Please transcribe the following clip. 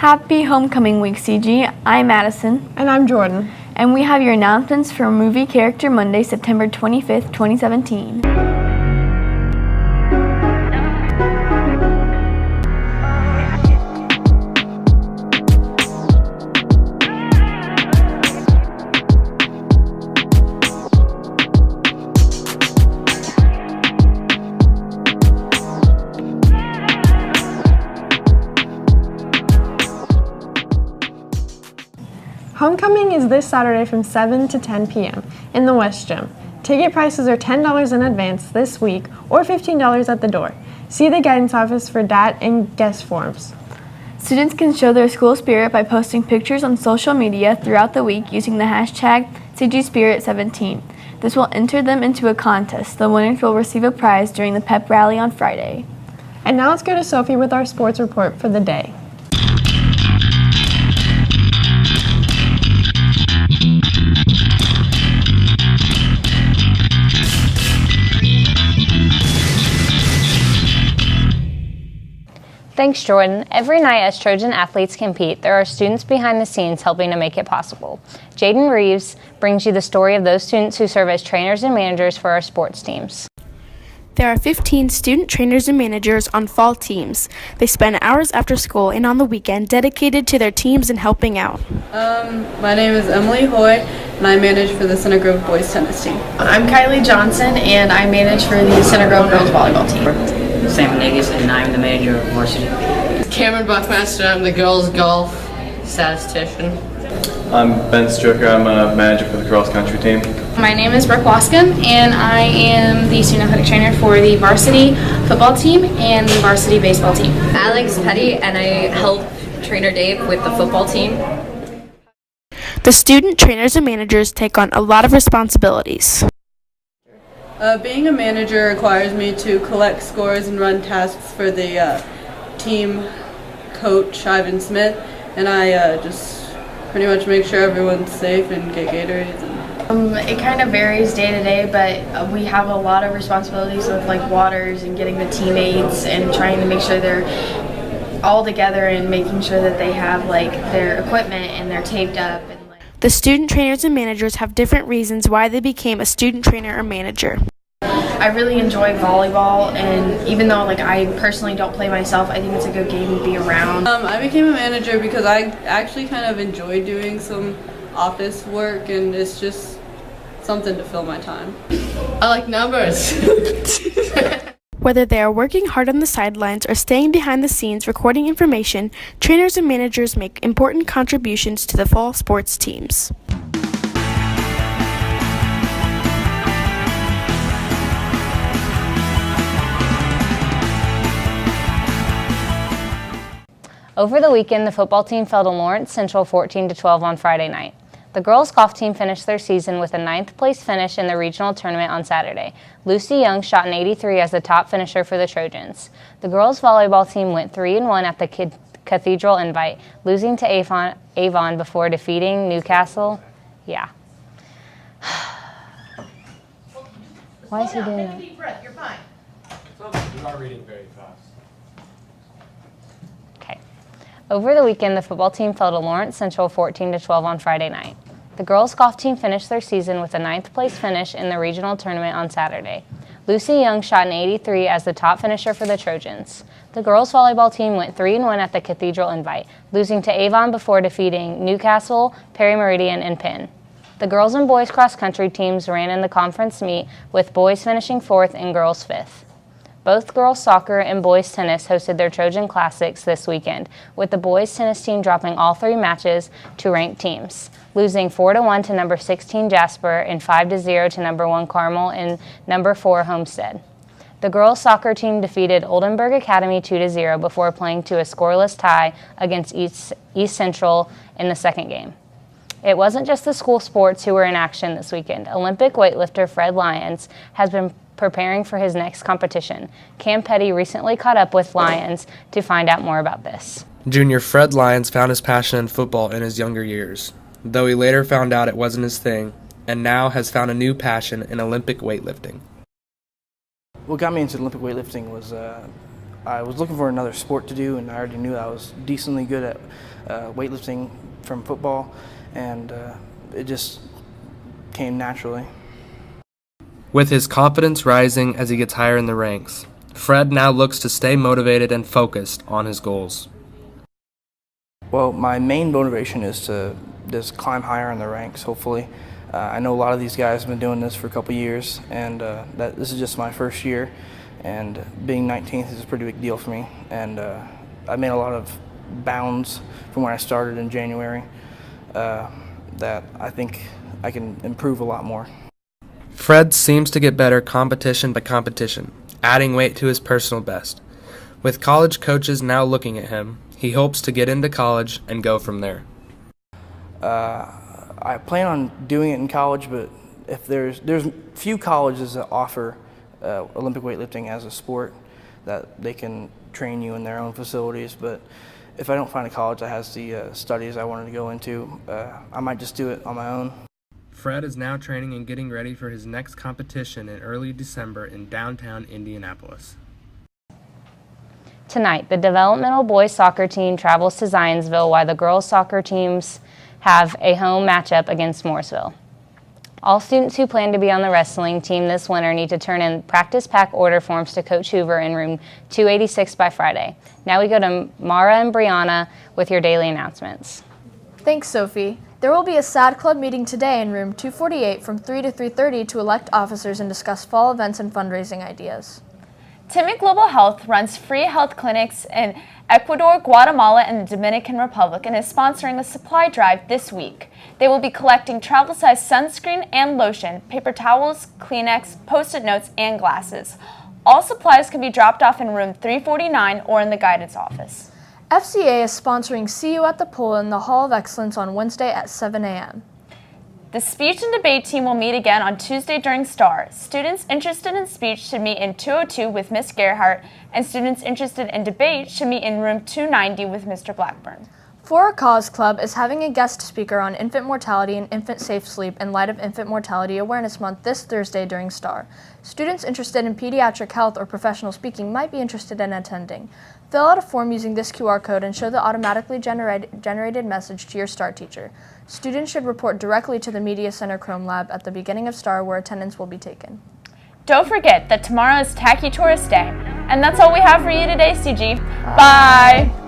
Happy Homecoming Week, CG. I'm Madison. And I'm Jordan. And we have your announcements for Movie Character Monday, September 25th, 2017. Homecoming is this Saturday from 7 to 10 p.m. in the West Gym. Ticket prices are $10 in advance this week or $15 at the door. See the guidance office for that and guest forms. Students can show their school spirit by posting pictures on social media throughout the week using the hashtag CGSpirit17. This will enter them into a contest. The winners will receive a prize during the pep rally on Friday. And now let's go to Sophie with our sports report for the day. Thanks, Jordan. Every night as Trojan athletes compete, there are students behind the scenes helping to make it possible. Jaden Reeves brings you the story of those students who serve as trainers and managers for our sports teams. There are 15 student trainers and managers on fall teams. They spend hours after school and on the weekend dedicated to their teams and helping out. My name is Emily Hoy, and I manage for the Center Grove boys tennis team. I'm Kylie Johnson, and I manage for the Center Grove girls volleyball team. Sam Negus, and I'm the manager of varsity. Cameron Buckmaster, I'm the girls golf statistician. I'm Ben Stricker, I'm a manager for the cross country team. My name is Brooke Wascom, and I am the student athletic trainer for the varsity football team and the varsity baseball team. Alex Petty, and I help trainer Dave with the football team. The student trainers and managers take on a lot of responsibilities. Being a manager requires me to collect scores and run tasks for the team coach, Ivan Smith, and I just pretty much make sure everyone's safe and get Gatorades. It kind of varies day to day, but we have a lot of responsibilities with like waters and getting the teammates and trying to make sure they're all together and making sure that they have like their equipment and they're taped up. The student trainers and managers have different reasons why they became a student trainer or manager. I really enjoy volleyball, and even though like I personally don't play myself, I think it's a good game to be around. I became a manager because I actually kind of enjoy doing some office work, and it's just something to fill my time. I like numbers. Whether they are working hard on the sidelines or staying behind the scenes recording information, trainers and managers make important contributions to the fall sports teams. Over the weekend, the football team fell to Lawrence Central 14-12 on Friday night. The girls' golf team finished their season with a 9th place finish in the regional tournament on Saturday. Lucy Young shot an 83 as the top finisher for the Trojans. The girls' volleyball team went 3-1 at the Cathedral Invite, losing to Avon before defeating Newcastle. Yeah. Why is he doing that? Take a deep breath. You're fine. You are reading very fast. Okay. Over the weekend, the football team fell to Lawrence Central 14-12 on Friday night. The girls' golf team finished their season with a 9th place finish in the regional tournament on Saturday. Lucy Young shot an 83 as the top finisher for the Trojans. The girls' volleyball team went 3-1 at the Cathedral Invite, losing to Avon before defeating Newcastle, Perry Meridian, and Penn. The girls and boys cross-country teams ran in the conference meet, with boys finishing 4th and girls 5th. Both girls soccer and boys tennis hosted their Trojan Classics this weekend, with the boys tennis team dropping all 3 matches to ranked teams, losing 4-1 to number 16 Jasper and 5-0 to number 1 Carmel and number 4 Homestead. The girls soccer team defeated Oldenburg Academy 2-0 before playing to a scoreless tie against East Central in the second game. It wasn't just the school sports who were in action this weekend. Olympic weightlifter Fred Lyons has been preparing for his next competition. Cam Petty recently caught up with Lyons to find out more about this. Junior Fred Lyons found his passion in football in his younger years, though he later found out it wasn't his thing, and now has found a new passion in Olympic weightlifting. What got me into Olympic weightlifting was I was looking for another sport to do, and I already knew I was decently good at weightlifting from football, and it just came naturally. With his confidence rising as he gets higher in the ranks, Fred now looks to stay motivated and focused on his goals. Well, my main motivation is to just climb higher in the ranks, hopefully. I know a lot of these guys have been doing this for a couple years, and this is just my first year, and being 19th is a pretty big deal for me. And I made a lot of bounds from when I started in January that I think I can improve a lot more. Fred seems to get better competition by competition, adding weight to his personal best. With college coaches now looking at him, he hopes to get into college and go from there. I plan on doing it in college, but if there's few colleges that offer Olympic weightlifting as a sport, that they can train you in their own facilities. But if I don't find a college that has the studies I wanted to go into, I might just do it on my own. Fred is now training and getting ready for his next competition in early December in downtown Indianapolis. Tonight, the developmental boys soccer team travels to Zionsville while the girls soccer teams have a home matchup against Mooresville. All students who plan to be on the wrestling team this winter need to turn in practice pack order forms to Coach Hoover in room 286 by Friday. Now we go to Mara and Brianna with your daily announcements. Thanks, Sophie. There will be a SAD Club meeting today in room 248 from 3 to 3:30 to elect officers and discuss fall events and fundraising ideas. Timid Global Health runs free health clinics in Ecuador, Guatemala, and the Dominican Republic and is sponsoring a supply drive this week. They will be collecting travel-size sunscreen and lotion, paper towels, Kleenex, Post-it notes, and glasses. All supplies can be dropped off in room 349 or in the guidance office. FCA is sponsoring See You at the Pool in the Hall of Excellence on Wednesday at 7 a.m. The speech and debate team will meet again on Tuesday during STAR. Students interested in speech should meet in 202 with Miss Gerhart, and students interested in debate should meet in room 290 with Mr. Blackburn. For a Cause Club is having a guest speaker on infant mortality and infant safe sleep in light of Infant Mortality Awareness Month this Thursday during STAR. Students interested in pediatric health or professional speaking might be interested in attending. Fill out a form using this QR code and show the automatically generated message to your STAR teacher. Students should report directly to the Media Center Chrome Lab at the beginning of STAR where attendance will be taken. Don't forget that tomorrow is Tacky Tourist Day. And that's all we have for you today, CG. Bye.